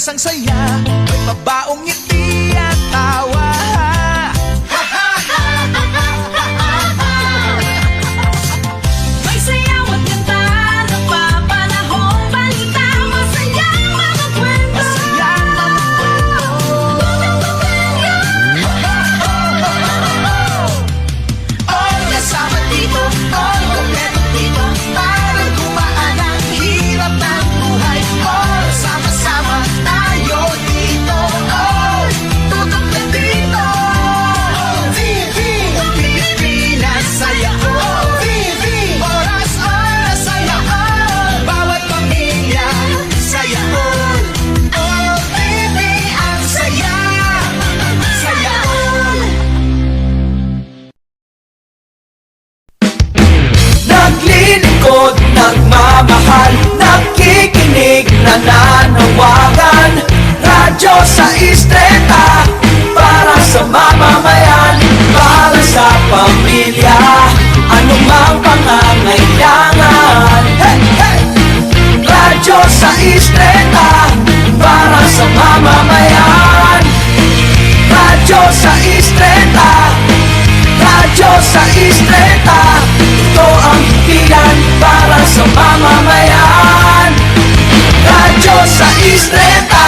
Pilipinas ang saya, may pabaong ngiti at tawa. May sayaw at ganda, napapanahong balita, masayang mga kwento. All kasama dito, all kompleto dito, para gumaan ang hirap ng buhay. All sama-sama tayo dito, all tutok na dito. TV, Pilipinas, saya all. TV, oras-oras, saya all. Bawat pamilya, saya all. All TV ang saya, saya all. Naglilingkod, nagmamahal, nakikinig, nananawagan. Radyo sa Istreta, para sa mamamayan, para sa pamilya, anumang pangangailangan. Hey, hey! Radyo sa Istreta, para sa mamamayan. Radyo sa Istreta, radyo sa Istreta, ito ang himpilan para sa mamamayan. Radyo sa Istreta.